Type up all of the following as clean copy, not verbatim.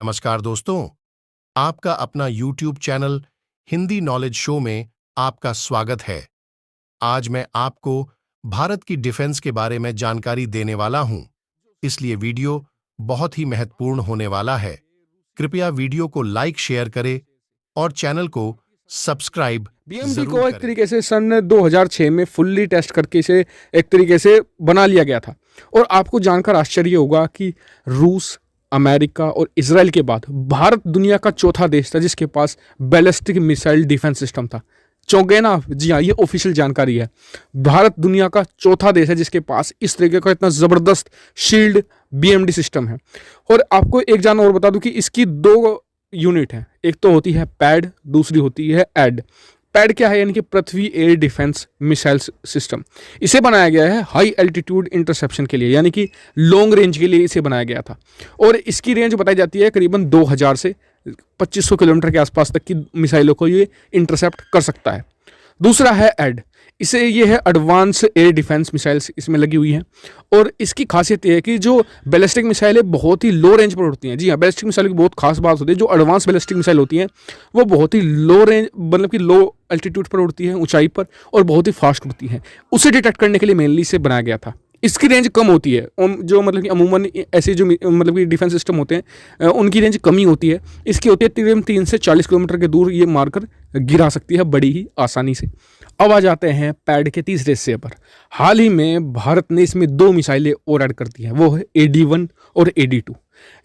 नमस्कार दोस्तों, आपका अपना YouTube channel Hindi knowledge show में आपका स्वागत है। आज मैं आपको भारत की डिफेंस के बारे में जानकारी देने वाला हूं, इसलिए वीडियो बहुत ही महत्वपूर्ण होने वाला है। कृपया वीडियो को लाइक शेयर करें और चैनल को सब्सक्राइब बीएमडी जरूर को एक करें। तरीके से सन 2006 में फुल्ली टेस्ट करके इसे एक तरीके से बना लिया गया था। और आपको जानकर आश्चर्य होगा कि रूस, अमेरिका और इजराइल के बाद भारत दुनिया का चौथा देश था जिसके पास बैलिस्टिक मिसाइल डिफेंस सिस्टम था। चौंक गए ना? जी हाँ, ये ऑफिशियल जानकारी है। भारत दुनिया का चौथा देश है जिसके पास इस तरीके का इतना ज़बरदस्त शील्ड बीएमडी सिस्टम है। और आपको एक जान और बता दूं कि इसकी दो यूनिट है, एक तो होती है पैड, दूसरी होती है एड। पैड क्या है? यानी कि पृथ्वी एयर डिफेंस मिसाइल सिस्टम। इसे बनाया गया है हाई एल्टीट्यूड इंटरसेप्शन के लिए, यानी कि लॉन्ग रेंज के लिए इसे बनाया गया था। और इसकी रेंज बताई जाती है करीबन 2000 से 2500 किलोमीटर के आसपास तक की मिसाइलों को ये इंटरसेप्ट कर सकता है। दूसरा है एड। इसे ये है एडवांस एयर डिफेंस मिसाइल्स इसमें लगी हुई हैं। और इसकी खासियत ये है कि जो बैलिस्टिक मिसाइलें बहुत ही लो रेंज पर उड़ती हैं। जी हाँ, बैलिस्टिक मिसाइल की बहुत खास बात होती है, जो एडवांस बैलिस्टिक मिसाइल होती हैं वो बहुत ही लो रेंज, मतलब कि लो एल्टीट्यूड पर उड़ती हैं, ऊंचाई पर, और बहुत ही फास्ट उड़ती हैं। उसे डिटेक्ट करने के लिए मेनली इसे बनाया गया था। इसकी रेंज कम होती है, जो मतलब कि अमूमन ऐसे जो मतलब कि डिफेंस सिस्टम होते हैं उनकी रेंज कमी होती है। इसकी होती है तकरीबन 3 से 40 किलोमीटर के दूर ये मारकर गिरा सकती है बड़ी ही आसानी से। अब आ जाते हैं पैड के तीसरे हिस्से पर। हाल ही में भारत ने इसमें 2 मिसाइलें और ऐड कर दी हैं, वो है AD-1 और AD-2।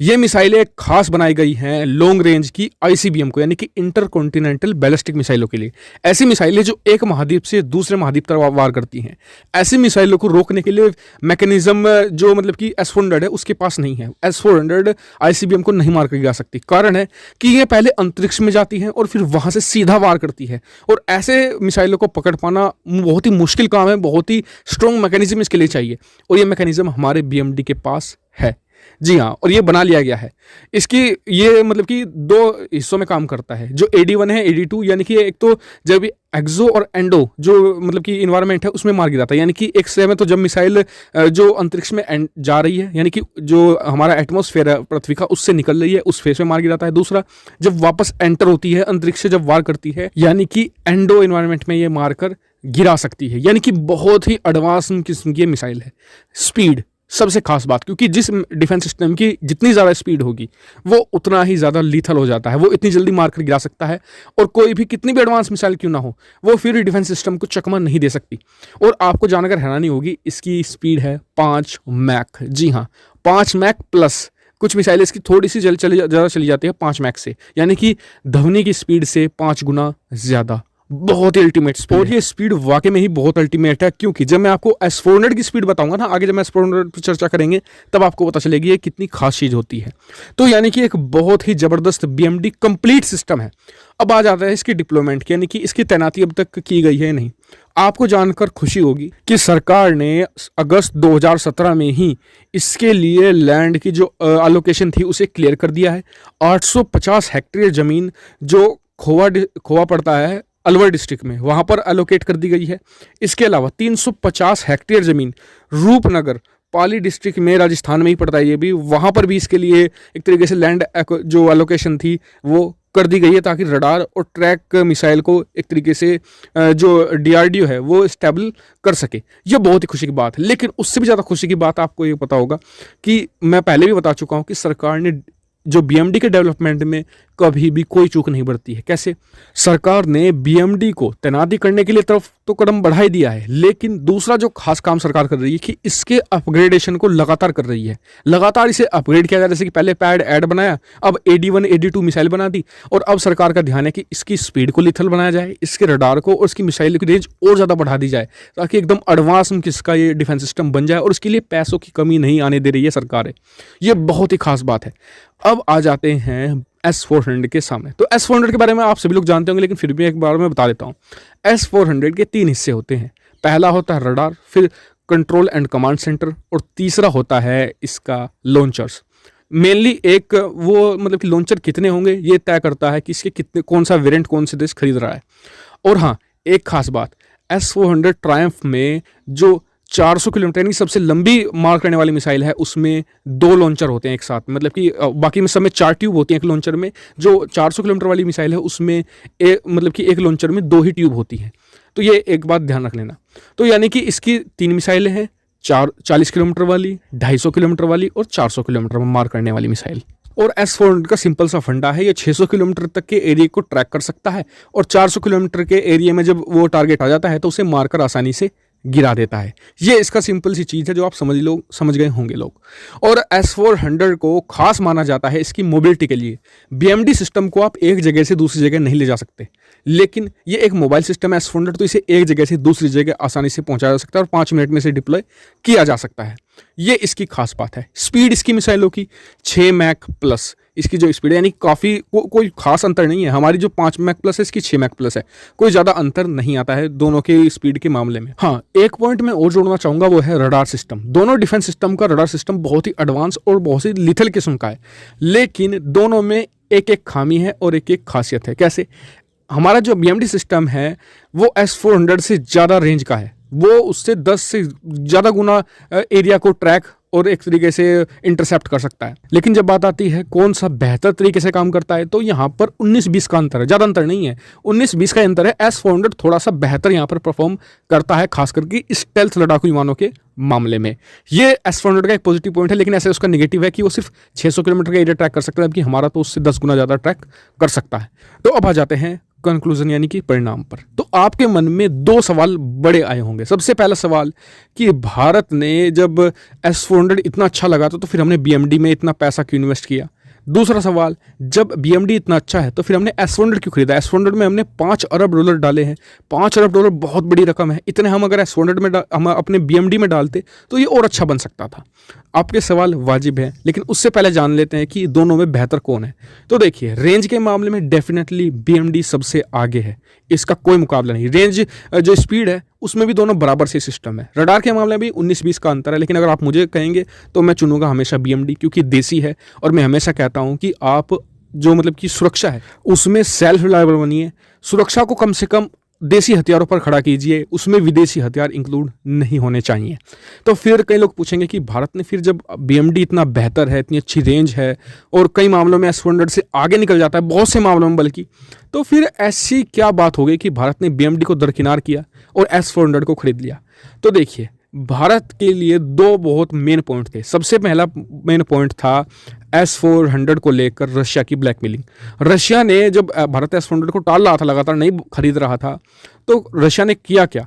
ये मिसाइलें खास बनाई गई हैं लॉन्ग रेंज की ICBM को, यानी कि इंटर कॉन्टिनेंटल बैलिस्टिक मिसाइलों के लिए। ऐसी मिसाइलें जो एक महाद्वीप से दूसरे महाद्वीप तक वार करती हैं। ऐसी मिसाइलों को रोकने के लिए मैकेनिज्म जो मतलब कि S-400 है उसके पास नहीं है। S-400 ICBM को नहीं मार कर गिरा सकती। कारण है कि ये पहले अंतरिक्ष में जाती है और फिर वहां से सीधा वार करती है। और ऐसे मिसाइलों को पकड़ पाना बहुत ही मुश्किल काम है, बहुत ही स्ट्रॉन्ग मैकेनिज्म इसके लिए चाहिए। और ये मैकेनिज्म हमारे BMD के पास है। जी हाँ, और ये बना लिया गया है। इसकी ये मतलब कि 2 हिस्सों में काम करता है, जो AD-1 है, AD-2, यानी कि एक तो जब एक्सो और एंडो जो मतलब कि इन्वायरमेंट है उसमें मार गिराता है। यानी कि एक समय तो जब मिसाइल जो अंतरिक्ष में जा रही है, यानी कि जो हमारा एटमॉस्फेयर है पृथ्वी का उससे निकल रही है, उस फेस में मार गिराता है। दूसरा, जब वापस एंटर होती है अंतरिक्ष से, जब वार करती है, यानी कि एंडो इन्वायरमेंट में ये मारकर गिरा सकती है। यानी कि बहुत ही एडवांस किस्म की मिसाइल है। स्पीड सबसे खास बात, क्योंकि जिस डिफेंस सिस्टम की जितनी ज़्यादा स्पीड होगी वो उतना ही ज़्यादा लीथल हो जाता है। वो इतनी जल्दी मार कर गिरा सकता है, और कोई भी कितनी भी एडवांस मिसाइल क्यों ना हो वो फिर डिफेंस सिस्टम को चकमा नहीं दे सकती। और आपको जानकर हैरानी होगी, इसकी स्पीड है 5 मैक। जी हाँ, 5 मैक प्लस। कुछ मिसाइल इसकी थोड़ी सी ज़्यादा चली जाती है 5 मैक से, यानी कि ध्वनि की स्पीड से 5 गुना ज़्यादा। बहुत ही अल्टीमेट स्पीड। और ये स्पीड वाकई में ही बहुत अल्टीमेट है, क्योंकि जब मैं आपको S-400 की स्पीड बताऊंगा ना, आगे जब मैं S-400 पर चर्चा करेंगे तब आपको पता चलेगी ये कितनी खास चीज़ होती है। तो यानी कि एक बहुत ही ज़बरदस्त BMD कंप्लीट सिस्टम है। अब आ जाता है इसकी डिप्लॉयमेंट, यानी कि इसकी तैनाती अब तक की गई है नहीं। आपको जानकर खुशी होगी कि सरकार ने अगस्त 2017 में ही इसके लिए लैंड की जो एलोकेशन थी उसे क्लियर कर दिया है। 850 हेक्टेयर ज़मीन जो खोवा पड़ता है अलवर डिस्ट्रिक्ट में, वहां पर एलोकेट कर दी गई है। इसके अलावा 350 हेक्टेयर ज़मीन रूपनगर पाली डिस्ट्रिक्ट में, राजस्थान में ही पड़ता है ये भी, वहां पर भी इसके लिए एक तरीके से लैंड जो एलोकेशन थी वो कर दी गई है, ताकि रडार और ट्रैक मिसाइल को एक तरीके से जो DRDO है वो स्टेबल कर सके। ये बहुत ही खुशी की बात है। लेकिन उससे भी ज़्यादा खुशी की बात आपको ये पता होगा कि मैं पहले भी बता चुका हूँ कि सरकार ने जो BMD के डेवलपमेंट में कभी भी कोई चूक नहीं बरती है। कैसे? सरकार ने BMD को तैनाती करने के लिए तरफ तो कदम बढ़ा ही दिया है, लेकिन दूसरा जो खास काम सरकार कर रही है कि इसके अपग्रेडेशन को लगातार कर रही है। लगातार इसे अपग्रेड किया जा रहा है। जैसे कि पहले पैड ऐड बनाया, अब AD-1 AD-2 मिसाइल बना दी, और अब सरकार का ध्यान है कि इसकी स्पीड को लिथल बनाया जाए, इसके रडार को और इसकी मिसाइल की रेंज और ज़्यादा बढ़ा दी जाए, ताकि एकदम एडवांस किसका ये डिफेंस सिस्टम बन जाए। और उसके लिए पैसों की कमी नहीं आने दे रही है सरकार। ये बहुत ही खास बात है। अब आ जाते हैं S-400 के सामने। तो S-400 के बारे में आप सभी लोग जानते होंगे, लेकिन फिर भी एक बार मैं बता देता हूँ। S-400 के 3 हिस्से होते हैं। पहला होता है रडार, फिर कंट्रोल एंड कमांड सेंटर, और तीसरा होता है इसका लॉन्चर्स। मेनली एक वो मतलब कि लॉन्चर कितने होंगे ये तय करता है कि इसके कितने, कौन सा वेरिएंट कौन से देश खरीद रहा है। और हाँ, एक खास बात, S-400 ट्रायम्फ में जो 400 किलोमीटर यानी सबसे लंबी मार करने वाली मिसाइल है, उसमें 2 लॉन्चर होते हैं एक साथ, मतलब कि बाकी में सब में 4 ट्यूब होती हैं एक लॉन्चर में। जो 400 किलोमीटर वाली मिसाइल है उसमें मतलब कि एक लॉन्चर में 2 ही ट्यूब होती हैं। तो ये एक बात ध्यान रख लेना। तो यानी कि इसकी 3 मिसाइलें हैं, 40 किलोमीटर वाली, 250 किलोमीटर वाली और 400 किलोमीटर में मार करने वाली मिसाइल। और S-400 का सिंपल सा फंडा है, ये 600 किलोमीटर तक के एरिया को ट्रैक कर सकता है और 400 किलोमीटर के एरिया में जब वो टारगेट आ जाता है तो उसे मारकर आसानी से गिरा देता है। ये इसका सिंपल सी चीज़ है जो आप समझ गए होंगे लोग। और S-400 को खास माना जाता है इसकी मोबिलिटी के लिए। BMD सिस्टम को आप एक जगह से दूसरी जगह नहीं ले जा सकते, लेकिन ये एक मोबाइल सिस्टम है S-400, तो इसे एक जगह से दूसरी जगह आसानी से पहुंचाया जा सकता है और 5 मिनट में से डिप्लॉय किया जा सकता है। ये इसकी खास बात है। स्पीड इसकी मिसाइलों की 6 मैक प्लस इसकी जो स्पीड है, यानी काफ़ी कोई खास अंतर नहीं है। हमारी जो 5 मैक प्लस है, इसकी 6 मैक प्लस है, कोई ज़्यादा अंतर नहीं आता है दोनों के स्पीड के मामले में। हाँ, एक पॉइंट मैं और जोड़ना चाहूँगा, वो है रडार सिस्टम। दोनों डिफेंस सिस्टम का रडार सिस्टम बहुत ही एडवांस और बहुत ही लिथल किस्म का है, लेकिन दोनों में एक एक खामी है और एक एक खासियत है। कैसे? हमारा जो BMD सिस्टम है वो S-400 से ज़्यादा रेंज का है, वो उससे 10 से ज़्यादा गुना एरिया को ट्रैक और एक तरीके से इंटरसेप्ट कर सकता है। लेकिन जब बात आती है कौन सा बेहतर तरीके से काम करता है, तो यहाँ पर 19-20 का अंतर है, ज़्यादा अंतर नहीं है, 19-20 का अंतर है। S-400 थोड़ा सा बेहतर यहाँ पर परफॉर्म करता है, खास करके स्टेल्थ लड़ाकू विमानों के मामले में। ये S-400 का एक पॉजिटिव पॉइंट है, लेकिन ऐसे उसका नेगेटिव है कि वो सिर्फ 600 किलोमीटर का एरिया ट्रैक कर सकता है, जबकि हमारा तो उससे 10 गुना ज़्यादा ट्रैक कर सकता है। तो अब आ जाते हैं कंक्लूजन यानी कि परिणाम पर। तो आपके मन में 2 सवाल बड़े आए होंगे। सबसे पहला सवाल कि भारत ने जब S-400 इतना अच्छा लगा तो फिर हमने BMD में इतना पैसा क्यों इन्वेस्ट किया। दूसरा सवाल, जब BMD इतना अच्छा है तो फिर हमने S-400 क्यों खरीदा। S-400 में हमने $5 अरब डाले हैं। $5 अरब बहुत बड़ी रकम है। इतने हम अगर S-400 में हम अपने BMD में डालते तो ये और अच्छा बन सकता था। आपके सवाल वाजिब हैं, लेकिन उससे पहले जान लेते हैं कि दोनों में बेहतर कौन है। तो देखिए, रेंज के मामले में डेफिनेटली BMD सबसे आगे है, इसका कोई मुकाबला नहीं। रेंज जो स्पीड है उसमें भी दोनों बराबर से सिस्टम है। रडार के मामले में भी 19-20 का अंतर है, लेकिन अगर आप मुझे कहेंगे तो मैं चुनूंगा हमेशा BMD, क्योंकि देसी है। और मैं हमेशा कहता हूं कि आप जो मतलब कि सुरक्षा है उसमें सेल्फ रिलायबल बनिए। सुरक्षा को कम से कम देसी हथियारों पर खड़ा कीजिए, उसमें विदेशी हथियार इंक्लूड नहीं होने चाहिए। तो फिर कई लोग पूछेंगे कि भारत ने फिर जब BMD इतना बेहतर है, इतनी अच्छी रेंज है और कई मामलों में S-400 से आगे निकल जाता है, बहुत से मामलों में बल्कि, तो फिर ऐसी क्या बात हो गई कि भारत ने BMD को दरकिनार किया और S-400 को खरीद लिया। तो देखिए, भारत के लिए 2 बहुत मेन पॉइंट थे। सबसे पहला मेन पॉइंट था S-400 को लेकर रशिया की ब्लैकमेलिंग। रशिया ने जब भारत S-400 को टाल रहा था, लगातार नहीं खरीद रहा था, तो रशिया ने किया क्या।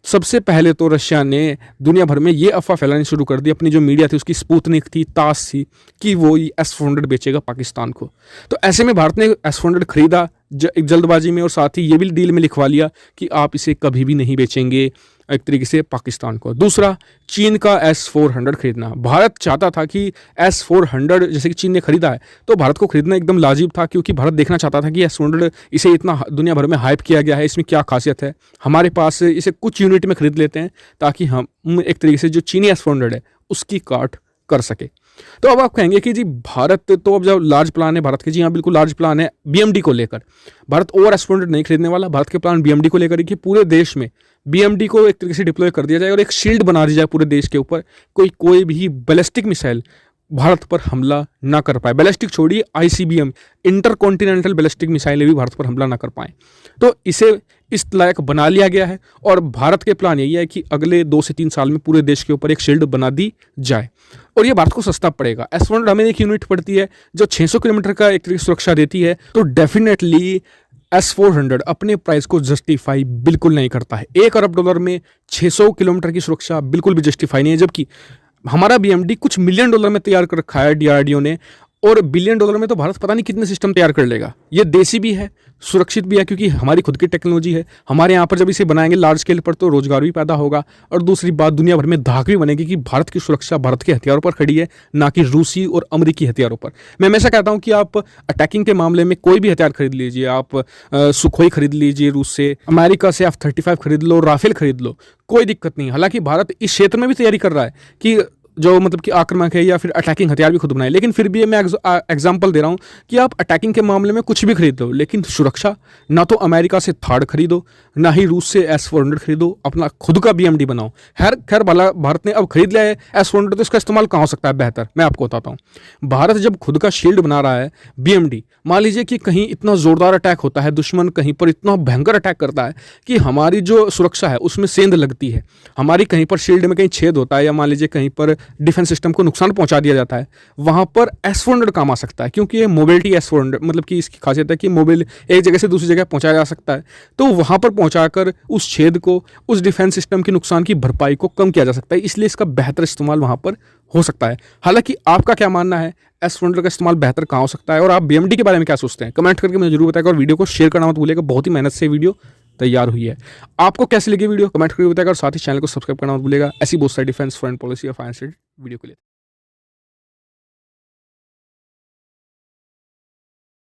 सबसे पहले तो रशिया ने दुनिया भर में ये अफवाह फैलानी शुरू कर दी, अपनी जो मीडिया थी उसकी स्पुतनिक थी, तास थी, कि वो S-400 बेचेगा पाकिस्तान को। तो ऐसे में भारत ने S-400 खरीदा जल्दबाजी में, और साथ ही ये भी डील में लिखवा लिया कि आप इसे कभी भी नहीं बेचेंगे एक तरीके से पाकिस्तान को। दूसरा, चीन का S-400 खरीदना। भारत चाहता था कि S-400 जैसे कि चीन ने खरीदा है तो भारत को खरीदना एकदम लाजिब था, क्योंकि भारत देखना चाहता था कि S-400 इसे इतना दुनिया भर में हाइप किया गया है, इसमें क्या खासियत है, हमारे पास इसे कुछ यूनिट में खरीद लेते हैं ताकि हम एक तरीके से जो चीनी S-400 है उसकी काट कर सके। तो अब आप कहेंगे कि जी भारत तो अब जब लार्ज प्लान है भारत के, जी हाँ बिल्कुल लार्ज प्लान है BMD को लेकर। भारत और S-400 नहीं खरीदने वाला, भारत के प्लान BMD को लेकर कि पूरे देश में BMD को एक तरीके से डिप्लॉय कर दिया जाए और एक शील्ड बना दी जाए पूरे देश के ऊपर, कोई भी बैलिस्टिक मिसाइल भारत पर हमला ना कर पाए। बैलिस्टिक छोड़िए, ICBM इंटरकॉन्टिनेंटल बैलिस्टिक मिसाइलें भी भारत पर हमला ना कर पाएँ। तो इसे इस लायक बना लिया गया है और भारत के प्लान यही है कि अगले 2 से 3 साल में पूरे देश के ऊपर एक शील्ड बना दी जाए और ये भारत को सस्ता पड़ेगा। S-400 हमें एक यूनिट पड़ती है जो 600 किलोमीटर का एक तरीके सुरक्षा देती है, तो डेफिनेटली S-400 अपने प्राइस को जस्टिफाई बिल्कुल नहीं करता है। $1 अरब में 600 किलोमीटर की सुरक्षा बिल्कुल भी जस्टिफाई नहीं है, जबकि हमारा BMD कुछ $1 मिलियन में तैयार कर रखा है DRDO ने, और $1 बिलियन में तो भारत पता नहीं कितने सिस्टम तैयार कर लेगा। ये देसी भी है, सुरक्षित भी है, क्योंकि हमारी खुद की टेक्नोलॉजी है। हमारे यहाँ पर जब इसे बनाएंगे लार्ज स्केल पर तो रोजगार भी पैदा होगा, और दूसरी बात दुनिया भर में धाक भी बनेगी कि भारत की सुरक्षा भारत के हथियारों पर खड़ी है, ना कि रूसी और अमेरिकी हथियारों पर। मैं हमेशा कहता हूँ कि आप अटैकिंग के मामले में कोई भी हथियार खरीद लीजिए, आप सुखोई खरीद लीजिए रूस से, अमेरिका से F-35 खरीद लो, राफेल खरीद लो, कोई दिक्कत नहीं। हालांकि भारत इस क्षेत्र में भी तैयारी कर रहा है कि जो मतलब कि आक्रामक है या फिर अटैकिंग हथियार भी खुद बनाए। लेकिन फिर भी मैं एग्जांपल दे रहा हूँ कि आप अटैकिंग के मामले में कुछ भी खरीद लो, लेकिन सुरक्षा ना तो अमेरिका से थार्ड खरीदो, ना ही रूस से S-400 खरीदो, अपना खुद का BMD बनाओ। खैर भला भारत ने अब खरीद लिया है S-400, तो इसका इस्तेमाल कहाँ हो सकता है बेहतर, मैं आपको बताता हूँ। भारत जब खुद का शील्ड बना रहा है BMD, मान लीजिए कि कहीं इतना जोरदार अटैक होता है, दुश्मन कहीं पर इतना भयंकर अटैक करता है कि हमारी जो सुरक्षा है उसमें सेंध लगती है, हमारी कहीं पर शील्ड में कहीं छेद होता है, या मान लीजिए कहीं पर डिफेंस सिस्टम को नुकसान पहुंचा दिया जाता है, वहां पर S-400 काम आ सकता है। क्योंकि ये मोबिलिटी S-400 मतलब कि इसकी खासियत है कि मोबिल एक जगह से दूसरी जगह पहुंचाया जा सकता है, तो वहां पर पहुंचाकर उस छेद को, उस डिफेंस सिस्टम के नुकसान की भरपाई को कम किया जा सकता है। इसलिए इसका बेहतर इस्तेमाल वहां पर हो सकता है। हालांकि आपका क्या मानना है, S-400 का इस्तेमाल बेहतर कहाँ हो सकता है, और आप BMD के बारे में क्या सोचते हैं, कमेंट करके मुझे जरूर बताएगा। और वीडियो को शेयर करना मत भूलिएगा, बहुत ही मेहनत से वीडियो तैयार हुई है। आपको कैसी लगी वीडियो, कमेंट करके बताएगा, और साथ ही चैनल को सब्सक्राइब करना मत भूलिएगा। ऐसी बहुत सारी डिफेंस, फॉरेन पॉलिसी और फाइनेंशियल वीडियो के लिए।